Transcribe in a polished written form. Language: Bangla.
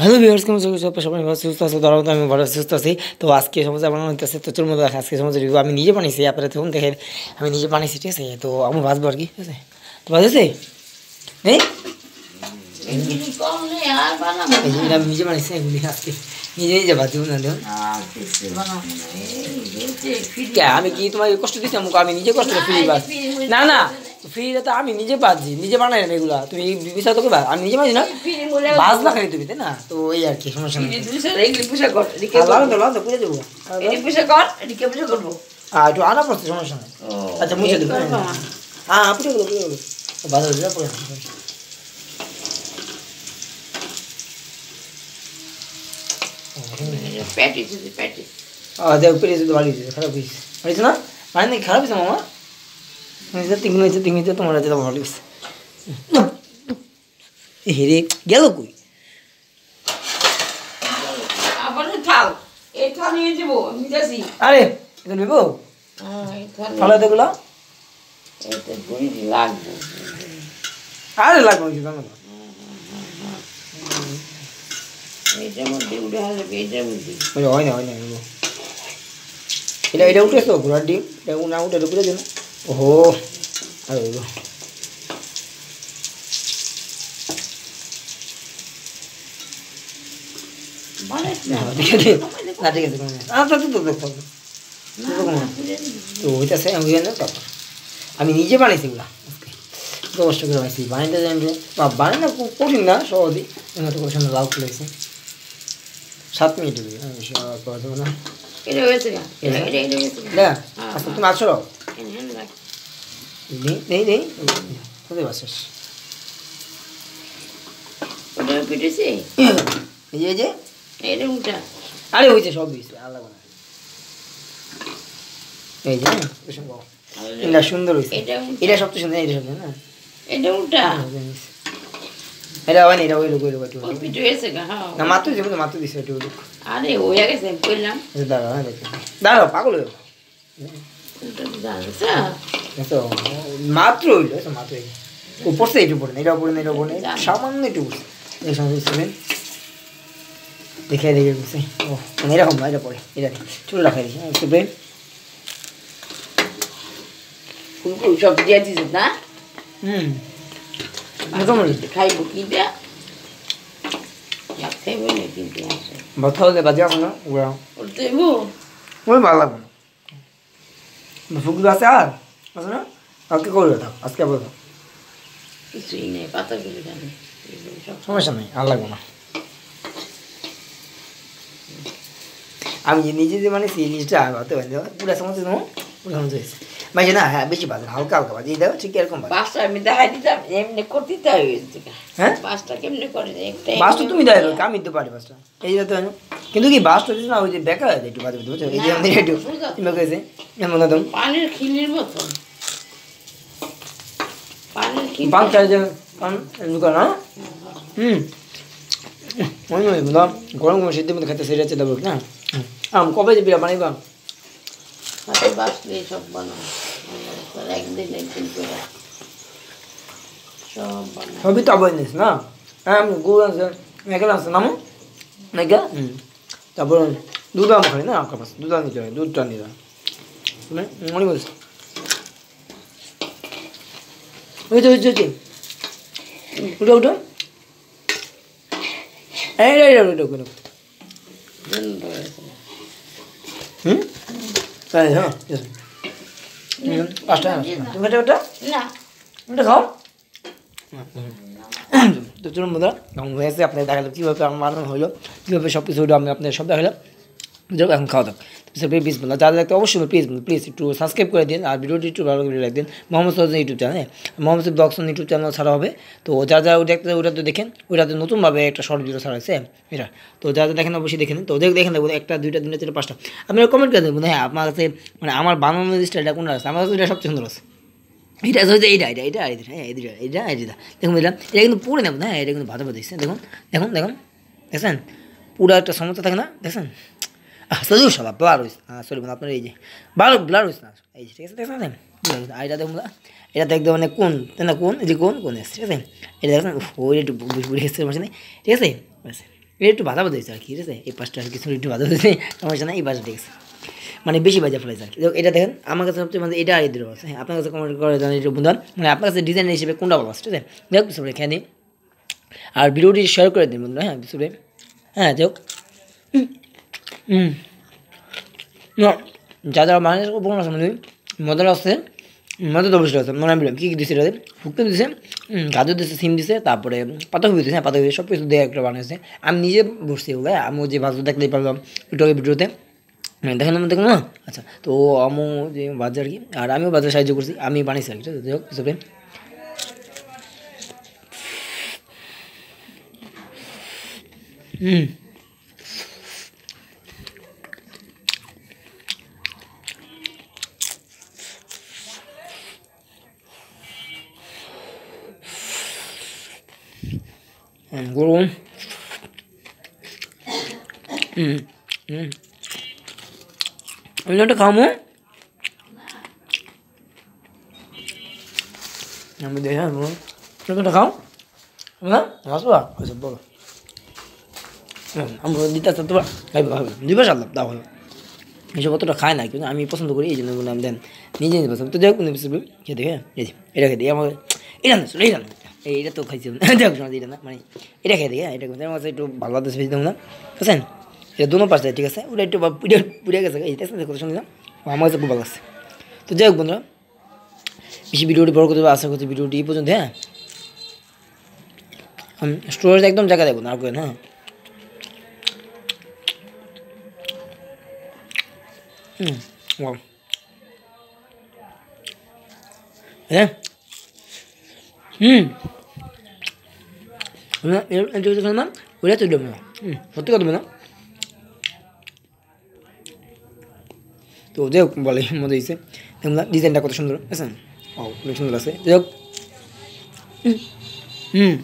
হ্যালো ভিউয়ার্স, কেমন আছো? সবাই ভালো সুস্থ আছে, ধরো আমি ভালো সুস্থ আছি। তো আজকে সমস্যা বানানো হইতেছে, তো চলুন দেখা আজকে সমস্যা রিভিউ আমি নিজে বানিয়েছি। আপনারা তখন দেখেন আমি নিজে বানিয়েছি, ঠিক আছে? তো আমি ভাজবো আর কি, ঠিক আছে? তো ভাজেছে এই এটা আমি নিজে বানিয়েছি, এগুলি আজকে নিজে নিজে ভাজবো না। দেখুন আমি কি তোমাকে কষ্ট দিচ্ছি? আমি নিজে কষ্ট করে ফ্রি বাজ না না ফ্রিতে তো আমি নিজে বাজি, নিজে বানাই না এগুলা। তুমি বিষয় তোকে আমি নিজে বাজি না, বাজলা খালি তুমি, তাই না? তো এই আর কি সমস্যা নেই। পুড়ে দেবো একটু আনা পড়ছে, সমস্যা নেই। আচ্ছা মুছে দেবো, হ্যাঁ পুড়ে গেলো পুড়ে গেলো, বাজার দিলে পড়ে দেখ পেরেছে তো ভালো হয়েছে, খারাপ হয়েছে হয়েছে না? মানে নাকি খারাপ হয়েছে মামা? তিন হয়েছে তোমার হাতে ভালো হয়েছে। হেরে গেল কই? আরে এটা নেব ফালা দেগুলো, আরে লাগবে হয় না নেবো। এটা উঠেছো ঘোড়ার ডিম, এটা না উঠে ঘুরে দেন। ওহো আর ঠিক আছে না, ঠিক আছে তো ওইটাছে আমি তারপর আমি নিজে বানাইছি এগুলা আজকে, কষ্ট করে বানাইছি। বানাইতে জানবে বানাই না, কঠিন না, সহজেই করে সামনে লাউ খুলেছে 7 মিনিট করে দেবো না। আচ্ছা তুমি আছো নেই নেই কোথায় বাসিস? এই যে আরে হয়েছে সব দিয়েছে আলাদা না, এই যে এটা সুন্দর হয়েছে, এটা সবচেয়ে সুন্দর, এটা সুন্দর না, এটা উল্টা এটা হয় না, এটা ওই লোক না মাত্র যে মাত্র দিছে একটু আরে হয়ে গেছে কইলাম। দাঁড়াও হ্যাঁ দেখো, দাঁড়াও পাগল হয়ে মাত্র হইলো, মাত্র পড়ছে একটু পড়ে না, এটা পড়ে না, এটা পড়ে না, সামান্য একটু পড়ছে এই সময় দেখে দেখে বুঝছে। ও মানে এরকম না, এটা পড়ে, এটা চুল রাখাই দিচ্ছে একটু সব দিয়ে দিচ্ছে না। মোটামুটি খাইব কিনতে খাইব না কিনতে ভাত হলে বাজে আসো না ওরা ওই ভালো লাগবে না, ফুকগুলো আছে আর আছে না, আজকে করবে থাক, আজকে আবার কিছুই নেই, পাতাগুলো জানি সমস্যা নেই, আর লাগবে না। আমি নিজে যে মানে সেই জিনিসটা ভাবতে পারি পুরো সমস্যা তোমার পুরো সমস্যা হয়েছে মাঝে না। হ্যাঁ বেশি বাজে হালকা হালকা বাজে দাও, ঠিক এরকম বাসটা আমি দেখাই দিতাম এমনি করতে হ্যাঁ বাসটা কেমনি করে বাসটা তুমি দেখো আমি দিতে পারি বাসটা এই যে কিন্তু কি বাসটা দিস না ওই যে বেকার আছে একটু বাজে বুঝছো, এই যে আমাদের একটু তুমি কেছে এমন একদম পানির খিলির মতো পানির খিল পাঁচটা যে পান লুকা না ওই নয় গরম গরম সিদ্ধের মধ্যে খেতে সেটা হচ্ছে দেবো না। কবে যে বিরা বানাইবা বাসলে সব বানাবো একদিন একদিন করে সবই তো আবার নিস না। হ্যাঁ গুড় আছে মেঘেল আছে নামো মেঘা তারপর দুধ আম খাই না, আপনার পাশে দুধ নিতে হয়, দুধটা নিতে হয় তুমি মনে বলছো হয়েছে হয়েছে হয়েছে উঠো উঠো এই উঠো তাই হ্যাঁ পাঁচটা তুমি খেতে ওটা না ওটা খাও। তো চলুন বন্ধুরা হয়ে আসছে আপনাদের দেখালাম কীভাবে আমার বানানো হলো, কীভাবে সব কিছু আমি আপনাদের সব দেখালাম। যাই এখন খাওয়া দাওয়া প্লিজ বললাম যারা দেখতে অবশ্যই প্লিজ একটু সাবস্ক্রাইব করে দিন, আর ভিডিওটি একটু ভালো করে রাখবেন। মোহাম্মদ সহজেন ইউটিউব চ্যানেল, মোহাম্মদ ব্লগসন ইউটিউব চ্যানেল ছাড়া হবে। তো যারা যারা দেখতে ওটা তো দেখেন, ওটাতে নতুনভাবে একটা শর্ট ভিডিও ছাড়া হয়েছে এটা, তো যারা দেখেন অবশ্যই দেখেন। তো দেখেন দেখুন 1টা 2টা 3টা 4টা 5টা আপনারা কমেন্ট করে দেবেন হ্যাঁ আপনার কাছে মানে আমার বানানোর স্টাইলটা কোনটা আছে, আমার কাছে এটা সবচেয়ে সুন্দর আছে। এটা হচ্ছে এইটা হ্যাঁ এটা দেখুন এটা কিন্তু পুরো নেব না, এটা কিন্তু ভাজা ভাজা দিচ্ছে দেখুন দেখুন দেখুন দেখছেন পুরো একটা সমস্যা থাকে না দেখছেন। সরি সব ব্লার হয়েছে, সরি মানে আপনার এই যে ব্লার হয়েছে না এই যে ঠিক আছে দেখছেন আর এটা দেখুন এটা দেখতে মানে কোন তাই না কোন এই যে কোন এসছে ঠিক আছে, এটা দেখছেন ওই একটু বুঝে এসছে ঠিক আছে। এটা একটু ভাজা ভাজা হয়েছে আর কি, ঠিক আছে, এই পাশটা আর কিছু একটু ভাজা হয়েছে, সমস্যা না, এই পাশটা ঠিক আছে, মানে বেশি বাজা ফেলেছে আর কি। এটা দেখেন আমার কাছে সবচেয়ে মানে এটা আর এদের আছে, হ্যাঁ আপনার কাছে কমেন্ট করে জানেন এটা বন্ধুরা, মানে আপনার কাছে ডিজাইন হিসেবে কোনটা ভালো আছে, ঠিক আছে, যাই হোক সবাই খেয়ে নিই আর ভিডিওটি শেয়ার করে দিন বন্ধুরা, হ্যাঁ সবাই, হ্যাঁ যাই হোক না যা যা মানুষের উপকরণ আছে মানে মজার আছে, মজা তো অবশ্যই আছে, মনে বললাম কী কী দিচ্ছে এটাতে, শুক্তো দিছে, গাজর দিছে, সিম দিছে, তারপরে পাতাকপি দিছে, হ্যাঁ পাতাকপি সব কিছু দিয়ে একটা বানিয়েছে, আমি নিজে বসছি ওগুলো, আমি যে ভাজা দেখতেই পারলাম একটু আগে ভিডিওতে, দেখেন আমি দেখুন না, আচ্ছা তো আমু যে বাজার আর কি, আর আমিও বাজারে সাহায্য করছি, আমি বানিয়েছি আর কি, ঠিক আছে, যাই হোক হিসেবে গরম, আমি একটা খামো, আমি দেখে একটা খাও না আসবো, আচ্ছা বলো, আমরা দিতে আসতে তোমার খাইবো খাইবো দিবস আল্লাহ দাও ভালো, এসব অতটা খায় না কিন্তু আমি পছন্দ করি, এই জন্য বললাম দেন নিজে নিজে পছন্দ, তো যাই হোক খেয়ে দেখে এই যে এটা খেয়ে দিই, আমার এটা না এইটা না, এইটা তো খাইছি দেখ শোনা এটা না, মানে এটা খেয়ে দিই, হ্যাঁ এটা আমার কাছে একটু ভালো লাগতেছে বেশি দাম না, বুঝছেন, এটা দুনো পাশে ঠিক আছে, ওটা একটু পুড়ে পুড়ে গেছে, এই দেখছেন কথা শুনলাম, আমার কাছে খুব ভালো লাগছে। তো যাই হোক বন্ধুরা বেশি ভিডিওটি বড় করতে আশা করছি ভিডিওটি এই পর্যন্ত, হ্যাঁ স্টোরেজ একদম জায়গা দেবো না আর করেন, হ্যাঁ wow. হ্যাঁ না ওটা তো না সত্যি কথা না, তো যাই হোক বলে মজা হয়েছে, দেখলাম ডিজাইনটা কত সুন্দর বুঝছেন, ও অনেক সুন্দর আছে, যাই হোক হুম